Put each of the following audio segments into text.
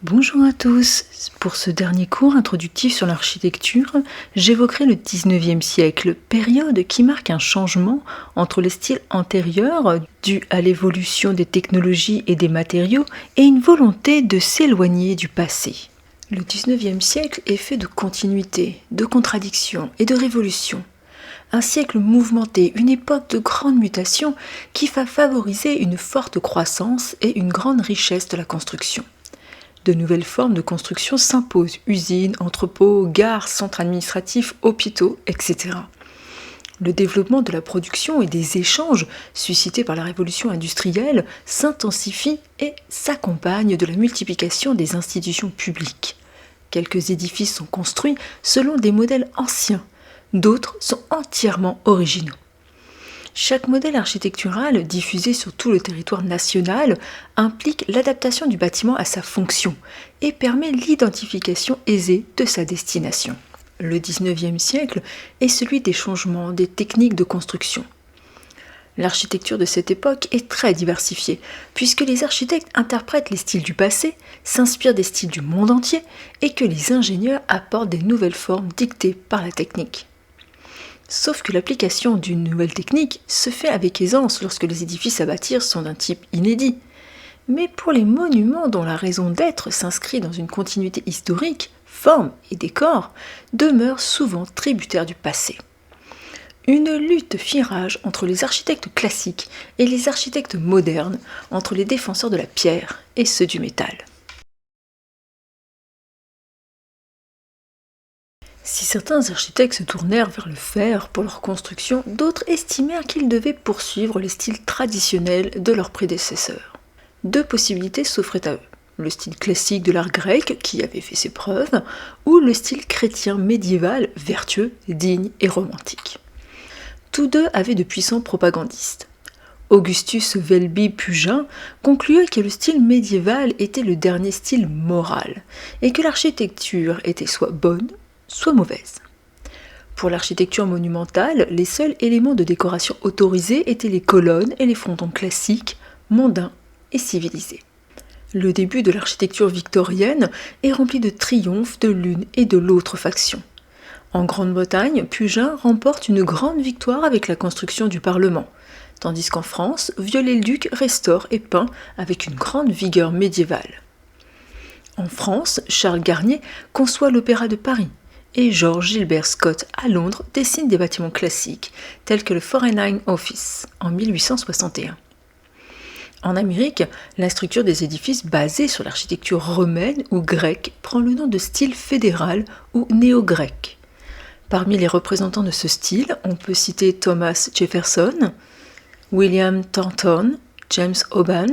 Bonjour à tous. Pour ce dernier cours introductif sur l'architecture, j'évoquerai le 19e siècle, période qui marque un changement entre les styles antérieurs dû à l'évolution des technologies et des matériaux et une volonté de s'éloigner du passé. Le 19e siècle est fait de continuité, de contradictions et de révolutions. Un siècle mouvementé, une époque de grandes mutations qui va favoriser une forte croissance et une grande richesse de la construction. De nouvelles formes de construction s'imposent, usines, entrepôts, gares, centres administratifs, hôpitaux, etc. Le développement de la production et des échanges suscités par la révolution industrielle s'intensifie et s'accompagne de la multiplication des institutions publiques. Quelques édifices sont construits selon des modèles anciens, d'autres sont entièrement originaux. Chaque modèle architectural diffusé sur tout le territoire national implique l'adaptation du bâtiment à sa fonction et permet l'identification aisée de sa destination. Le 19e siècle est celui des changements des techniques de construction. L'architecture de cette époque est très diversifiée, puisque les architectes interprètent les styles du passé, s'inspirent des styles du monde entier et que les ingénieurs apportent des nouvelles formes dictées par la technique. Sauf que l'application d'une nouvelle technique se fait avec aisance lorsque les édifices à bâtir sont d'un type inédit. Mais pour les monuments dont la raison d'être s'inscrit dans une continuité historique, forme et décor demeurent souvent tributaires du passé. Une lutte fit rage entre les architectes classiques et les architectes modernes, entre les défenseurs de la pierre et ceux du métal. Si certains architectes se tournèrent vers le fer pour leur construction, d'autres estimèrent qu'ils devaient poursuivre les styles traditionnels de leurs prédécesseurs. Deux possibilités s'offraient à eux, le style classique de l'art grec, qui avait fait ses preuves, ou le style chrétien médiéval, vertueux, digne et romantique. Tous deux avaient de puissants propagandistes. Augustus Welby Pugin concluait que le style médiéval était le dernier style moral, et que l'architecture était soit bonne, soit mauvaise. Pour l'architecture monumentale, les seuls éléments de décoration autorisés étaient les colonnes et les frontons classiques, mondains et civilisés. Le début de l'architecture victorienne est rempli de triomphes de l'une et de l'autre faction. En Grande-Bretagne, Pugin remporte une grande victoire avec la construction du Parlement, tandis qu'en France, Viollet-le-Duc restaure et peint avec une grande vigueur médiévale. En France, Charles Garnier conçoit l'Opéra de Paris, et George Gilbert Scott à Londres dessine des bâtiments classiques, tels que le Foreign Office en 1861. En Amérique, la structure des édifices basée sur l'architecture romaine ou grecque prend le nom de style fédéral ou néo-grec. Parmi les représentants de ce style, on peut citer Thomas Jefferson, William Thornton, James Auban,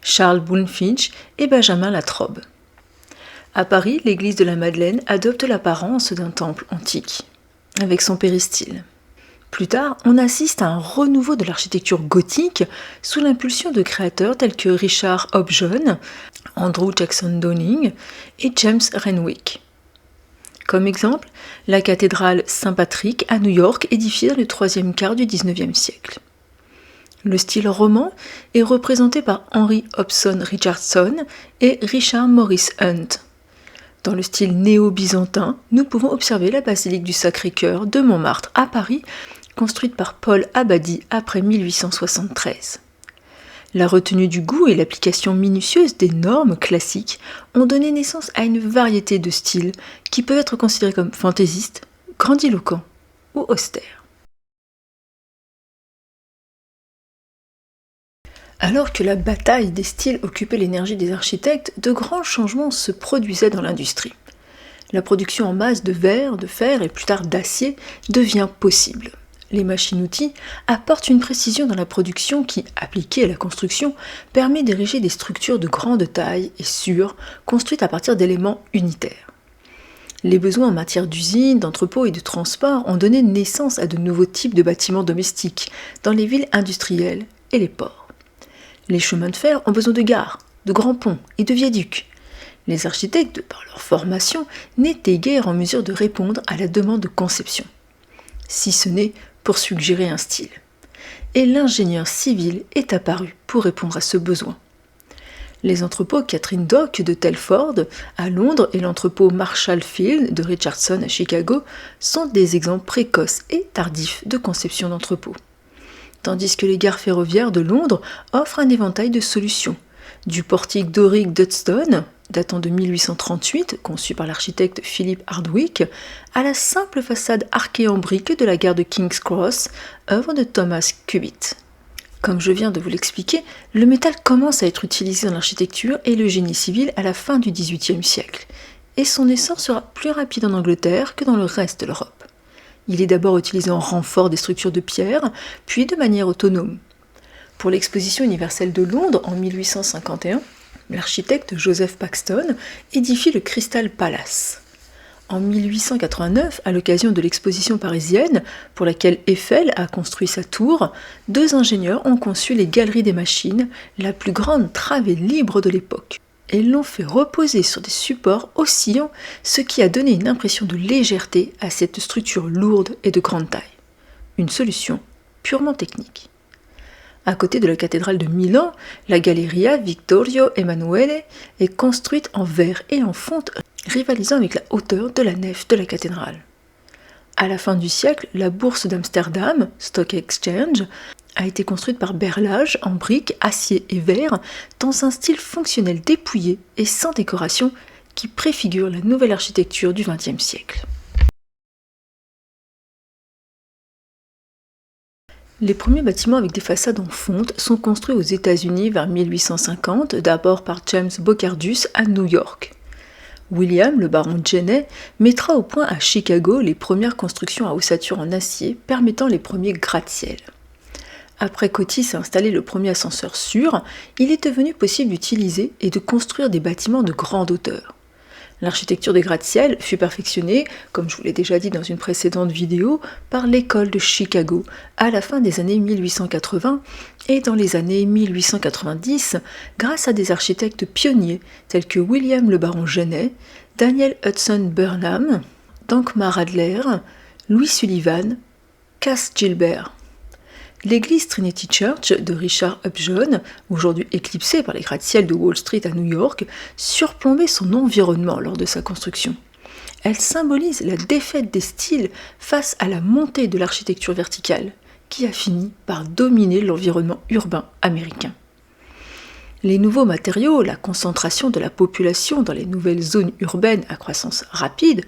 Charles Bulfinch et Benjamin Latrobe. À Paris, l'église de la Madeleine adopte l'apparence d'un temple antique, avec son péristyle. Plus tard, on assiste à un renouveau de l'architecture gothique sous l'impulsion de créateurs tels que Richard Hobson, Andrew Jackson Downing et James Renwick. Comme exemple, la cathédrale Saint-Patrick à New York, édifiée dans le troisième quart du XIXe siècle. Le style roman est représenté par Henry Hobson Richardson et Richard Morris Hunt. Dans le style néo-byzantin, nous pouvons observer la basilique du Sacré-Cœur de Montmartre à Paris, construite par Paul Abadie après 1873. La retenue du goût et l'application minutieuse des normes classiques ont donné naissance à une variété de styles qui peuvent être considérés comme fantaisistes, grandiloquents ou austères. Alors que la bataille des styles occupait l'énergie des architectes, de grands changements se produisaient dans l'industrie. La production en masse de verre, de fer et plus tard d'acier devient possible. Les machines-outils apportent une précision dans la production qui, appliquée à la construction, permet d'ériger des structures de grande taille et sûres, construites à partir d'éléments unitaires. Les besoins en matière d'usines, d'entrepôts et de transport ont donné naissance à de nouveaux types de bâtiments domestiques dans les villes industrielles et les ports. Les chemins de fer ont besoin de gares, de grands ponts et de viaducs. Les architectes, par leur formation, n'étaient guère en mesure de répondre à la demande de conception, si ce n'est pour suggérer un style. Et l'ingénieur civil est apparu pour répondre à ce besoin. Les entrepôts Catherine Dock de Telford à Londres et l'entrepôt Marshall Field de Richardson à Chicago sont des exemples précoces et tardifs de conception d'entrepôts. Tandis que les gares ferroviaires de Londres offrent un éventail de solutions, du portique dorique d'Hudstone, datant de 1838, conçu par l'architecte Philip Hardwick, à la simple façade arquée en briques de la gare de King's Cross, œuvre de Thomas Cubitt. Comme je viens de vous l'expliquer, le métal commence à être utilisé dans l'architecture et le génie civil à la fin du XVIIIe siècle, et son essor sera plus rapide en Angleterre que dans le reste de l'Europe. Il est d'abord utilisé en renfort des structures de pierre, puis de manière autonome. Pour l'exposition universelle de Londres en 1851, l'architecte Joseph Paxton édifie le Crystal Palace. En 1889, à l'occasion de l'exposition parisienne, pour laquelle Eiffel a construit sa tour, 2 ingénieurs ont conçu les Galeries des Machines, la plus grande travée libre de l'époque, et l'ont fait reposer sur des supports oscillants, ce qui a donné une impression de légèreté à cette structure lourde et de grande taille. Une solution purement technique. À côté de la cathédrale de Milan, la Galleria Vittorio Emanuele est construite en verre et en fonte, rivalisant avec la hauteur de la nef de la cathédrale. À la fin du siècle, la bourse d'Amsterdam, Stock Exchange, a été construite par Berlage en briques, acier et verre, dans un style fonctionnel dépouillé et sans décoration qui préfigure la nouvelle architecture du XXe siècle. Les premiers bâtiments avec des façades en fonte sont construits aux États-Unis vers 1850, d'abord par James Bocardus à New York. William, le baron Jenney, mettra au point à Chicago les premières constructions à ossature en acier permettant les premiers gratte-ciel. Après qu'Otis ait installé le premier ascenseur sûr, il est devenu possible d'utiliser et de construire des bâtiments de grande hauteur. L'architecture des gratte-ciel fut perfectionnée, comme je vous l'ai déjà dit dans une précédente vidéo, par l'école de Chicago à la fin des années 1880 et dans les années 1890 grâce à des architectes pionniers tels que William le baron Jenney, Daniel Hudson Burnham, Dankmar Adler, Louis Sullivan, Cass Gilbert. L'église Trinity Church de Richard Upjohn, aujourd'hui éclipsée par les gratte-ciel de Wall Street à New York, surplombait son environnement lors de sa construction. Elle symbolise la défaite des styles face à la montée de l'architecture verticale, qui a fini par dominer l'environnement urbain américain. Les nouveaux matériaux, la concentration de la population dans les nouvelles zones urbaines à croissance rapide,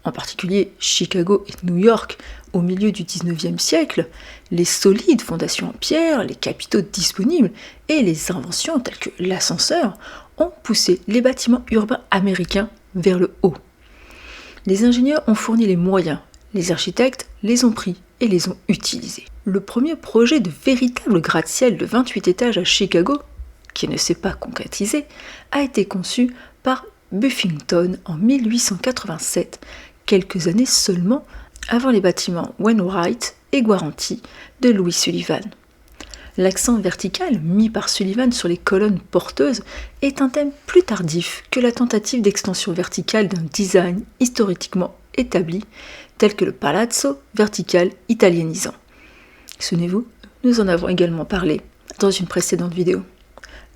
en particulier Chicago et New York au milieu du XIXe siècle, les solides fondations en pierre, les capitaux disponibles et les inventions telles que l'ascenseur ont poussé les bâtiments urbains américains vers le haut. Les ingénieurs ont fourni les moyens, les architectes les ont pris et les ont utilisés. Le premier projet de véritable gratte-ciel de 28 étages à Chicago, qui ne s'est pas concrétisé, a été conçu par Buffington en 1887, quelques années seulement avant les bâtiments Wainwright et Guarantee de Louis Sullivan. L'accent vertical mis par Sullivan sur les colonnes porteuses est un thème plus tardif que la tentative d'extension verticale d'un design historiquement établi, tel que le palazzo vertical italienisant. Souvenez-vous, nous en avons également parlé dans une précédente vidéo.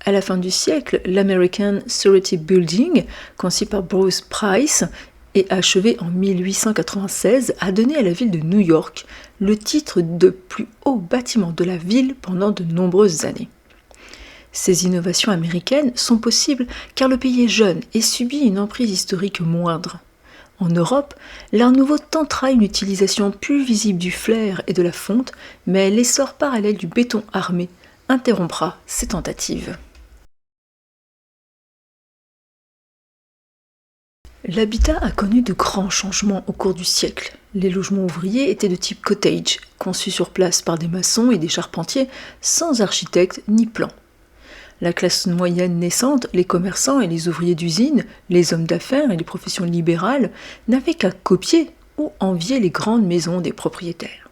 À la fin du siècle, l'American Surety Building, conçu par Bruce Price et achevé en 1896, a donné à la ville de New York le titre de plus haut bâtiment de la ville pendant de nombreuses années. Ces innovations américaines sont possibles car le pays est jeune et subit une emprise historique moindre. En Europe, l'Art nouveau tentera une utilisation plus visible du flair et de la fonte, mais l'essor parallèle du béton armé interrompra ces tentatives. L'habitat a connu de grands changements au cours du siècle. Les logements ouvriers étaient de type cottage, conçus sur place par des maçons et des charpentiers, sans architecte ni plan. La classe moyenne naissante, les commerçants et les ouvriers d'usine, les hommes d'affaires et les professions libérales, n'avaient qu'à copier ou envier les grandes maisons des propriétaires.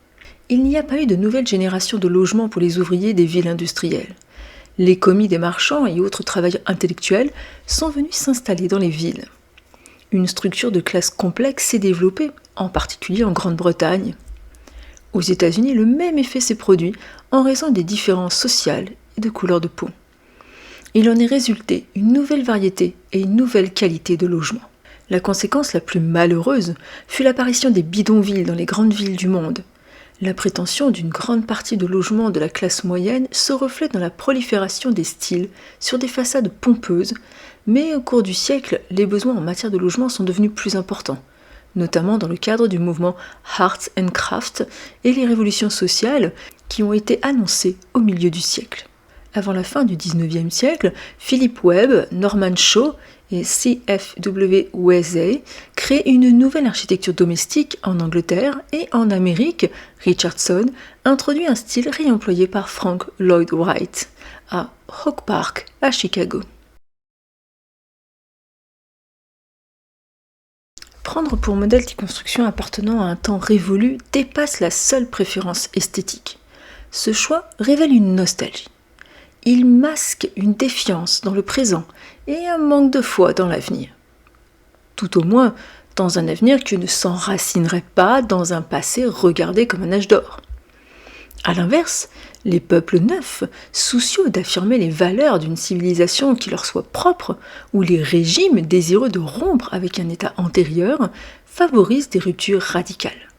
Il n'y a pas eu de nouvelle génération de logements pour les ouvriers des villes industrielles. Les commis des marchands et autres travailleurs intellectuels sont venus s'installer dans les villes. Une structure de classe complexe s'est développée, en particulier en Grande-Bretagne. Aux États-Unis, le même effet s'est produit en raison des différences sociales et de couleur de peau. Il en est résulté une nouvelle variété et une nouvelle qualité de logement. La conséquence la plus malheureuse fut l'apparition des bidonvilles dans les grandes villes du monde. La prétention d'une grande partie de logements de la classe moyenne se reflète dans la prolifération des styles sur des façades pompeuses, mais au cours du siècle, les besoins en matière de logement sont devenus plus importants, notamment dans le cadre du mouvement Arts and Crafts et les révolutions sociales qui ont été annoncées au milieu du siècle. Avant la fin du XIXe siècle, Philip Webb, Norman Shaw et C.F.W. Wesey créent une nouvelle architecture domestique en Angleterre et en Amérique. Richardson introduit un style réemployé par Frank Lloyd Wright à Oak Park à Chicago. Prendre pour modèle des constructions appartenant à un temps révolu dépasse la seule préférence esthétique. Ce choix révèle une nostalgie. Il masque une défiance dans le présent et un manque de foi dans l'avenir. Tout au moins dans un avenir qui ne s'enracinerait pas dans un passé regardé comme un âge d'or. A l'inverse, les peuples neufs, soucieux d'affirmer les valeurs d'une civilisation qui leur soit propre, ou les régimes désireux de rompre avec un état antérieur, favorisent des ruptures radicales.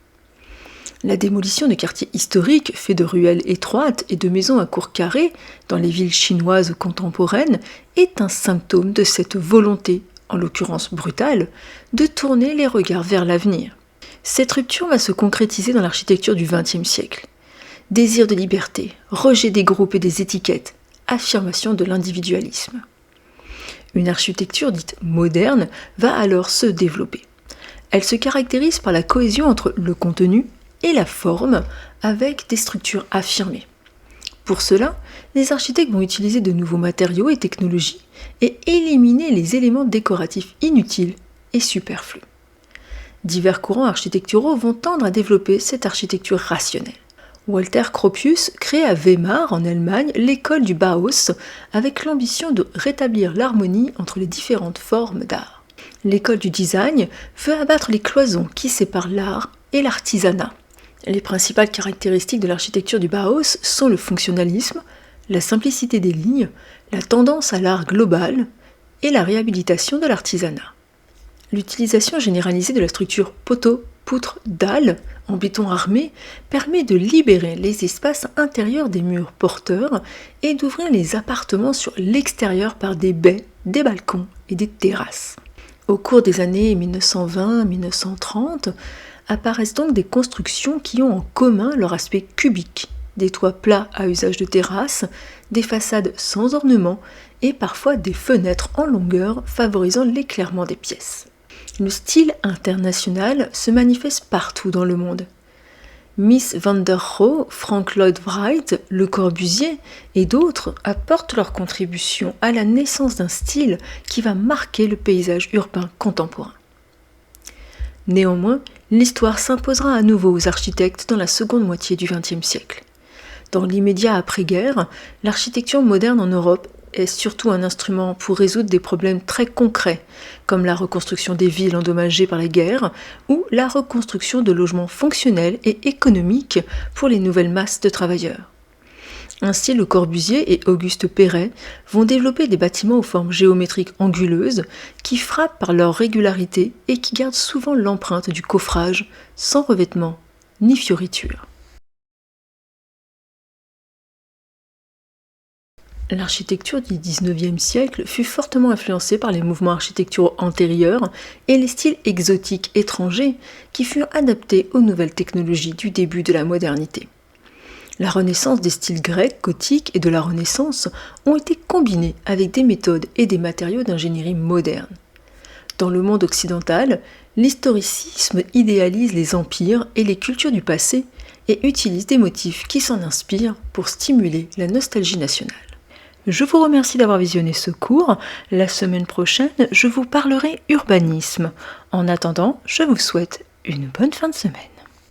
La démolition de quartiers historiques faits de ruelles étroites et de maisons à cours carrés dans les villes chinoises contemporaines est un symptôme de cette volonté, en l'occurrence brutale, de tourner les regards vers l'avenir. Cette rupture va se concrétiser dans l'architecture du XXe siècle. Désir de liberté, rejet des groupes et des étiquettes, affirmation de l'individualisme. Une architecture dite moderne va alors se développer. Elle se caractérise par la cohésion entre le contenu et la forme avec des structures affirmées. Pour cela, les architectes vont utiliser de nouveaux matériaux et technologies et éliminer les éléments décoratifs inutiles et superflus. Divers courants architecturaux vont tendre à développer cette architecture rationnelle. Walter Gropius crée à Weimar, en Allemagne, l'école du Bauhaus avec l'ambition de rétablir l'harmonie entre les différentes formes d'art. L'école du design veut abattre les cloisons qui séparent l'art et l'artisanat. Les principales caractéristiques de l'architecture du Bauhaus sont le fonctionnalisme, la simplicité des lignes, la tendance à l'art global et la réhabilitation de l'artisanat. L'utilisation généralisée de la structure poteau, poutre, dalle en béton armé permet de libérer les espaces intérieurs des murs porteurs et d'ouvrir les appartements sur l'extérieur par des baies, des balcons et des terrasses. Au cours des années 1920-1930, apparaissent donc des constructions qui ont en commun leur aspect cubique, des toits plats à usage de terrasse, des façades sans ornement et parfois des fenêtres en longueur favorisant l'éclairement des pièces. Le style international se manifeste partout dans le monde. Mies van der Rohe, Frank Lloyd Wright, Le Corbusier et d'autres apportent leur contribution à la naissance d'un style qui va marquer le paysage urbain contemporain. Néanmoins, l'histoire s'imposera à nouveau aux architectes dans la seconde moitié du XXe siècle. Dans l'immédiat après-guerre, l'architecture moderne en Europe est surtout un instrument pour résoudre des problèmes très concrets, comme la reconstruction des villes endommagées par la guerre ou la reconstruction de logements fonctionnels et économiques pour les nouvelles masses de travailleurs. Ainsi, Le Corbusier et Auguste Perret vont développer des bâtiments aux formes géométriques anguleuses qui frappent par leur régularité et qui gardent souvent l'empreinte du coffrage, sans revêtement ni fioriture. L'architecture du XIXe siècle fut fortement influencée par les mouvements architecturaux antérieurs et les styles exotiques étrangers qui furent adaptés aux nouvelles technologies du début de la modernité. La renaissance des styles grecs, gothiques et de la Renaissance ont été combinés avec des méthodes et des matériaux d'ingénierie modernes. Dans le monde occidental, l'historicisme idéalise les empires et les cultures du passé et utilise des motifs qui s'en inspirent pour stimuler la nostalgie nationale. Je vous remercie d'avoir visionné ce cours. La semaine prochaine, je vous parlerai urbanisme. En attendant, je vous souhaite une bonne fin de semaine.